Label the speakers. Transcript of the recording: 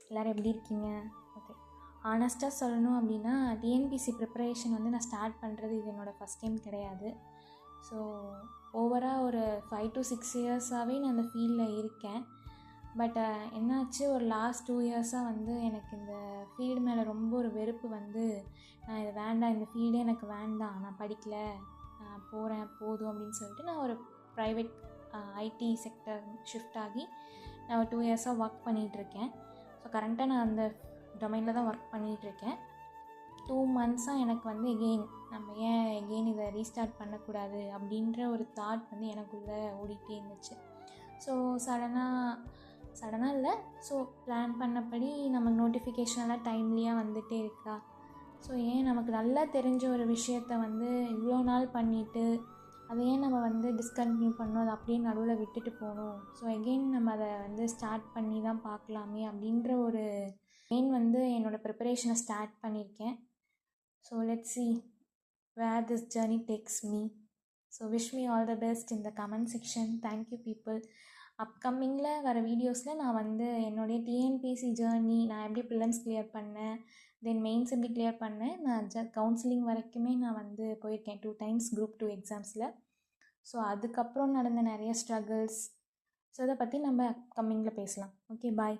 Speaker 1: எல்லோரும் எப்படி இருக்கீங்க? ஓகே, ஆனஸ்ட்டாக சொல்லணும் அப்படின்னா டிஎன்பிசி ப்ரிப்பரேஷன் வந்து நான் ஸ்டார்ட் பண்ணுறது இது என்னோடய ஃபஸ்ட் டைம் கிடையாது. ஸோ ஓவராக ஒரு 5 to 6 இயர்ஸாகவே நான் அந்த ஃபீல்டில் இருக்கேன். பட் என்னாச்சு, ஒரு லாஸ்ட் 2 இயர்ஸாக வந்து எனக்கு இந்த ஃபீல்டு மேலே ரொம்ப ஒரு வெறுப்பு வந்து, நான் இது வேண்டாம், இந்த ஃபீல்டே எனக்கு வேண்டாம், நான் படிக்கலை, நான் போகிறேன் போதும் அப்படின்னு சொல்லிட்டு நான் ஒரு ப்ரைவேட் ஐடி செக்டர் ஷிஃப்ட் ஆகி நான் ஒரு 2 இயர்ஸாக ஒர்க் பண்ணிகிட்ருக்கேன். ஸோ கரண்ட்டாக நான் அந்த டொமைனில் தான் ஒர்க் பண்ணிகிட்ருக்கேன். 2 மந்த்ஸாக எனக்கு வந்து நம்ம ஏன் எகெயின் இதை ரீஸ்டார்ட் பண்ணக்கூடாது அப்படின்ற ஒரு தாட் வந்து எனக்குள்ளே ஓடிட்டே இருந்துச்சு. ஸோ சடனாக இல்லை, ஸோ பிளான் பண்ணபடி நமக்கு நோட்டிஃபிகேஷனெல்லாம் டைம்லியாக வந்துகிட்டே இருக்கா. ஸோ ஏன் நமக்கு நல்லா தெரிஞ்ச ஒரு விஷயத்த வந்து இவ்வளோ நாள் பண்ணிவிட்டு அதை ஏன் நம்ம வந்து டிஸ்கண்டினியூ பண்ணணும், அதை அப்படியே நடுவில் விட்டுட்டு போகணும். ஸோ எகெயின் நம்ம அதை வந்து ஸ்டார்ட் பண்ணி தான் பார்க்கலாமே அப்படின்ற ஒரு வந்து என்னோடய ப்ரிப்பரேஷனை ஸ்டார்ட் பண்ணியிருக்கேன். So let's see where this journey takes me. So wish me all the best in the comment section. Thank you people. அப்கமிங்கில் வர வீடியோஸில் நான் வந்து என்னுடைய டிஎன்பிசி ஜேர்னி, நான் எப்படி ப்ரிலிம்ஸ் கிளியர் பண்ணேன், தென் மெயின்ஸ் எப்படி கிளியர் பண்ணேன், நான் கவுன்சிலிங் வரைக்குமே நான் வந்து போயிருக்கேன் 2 times குரூப் 2 எக்ஸாம்ஸில். ஸோ அதுக்கப்புறம் நடந்த நிறைய ஸ்ட்ரகிள்ஸ், ஸோ அதை பற்றி நம்ம அப்கமிங்கில் பேசலாம். ஓகே, பாய்.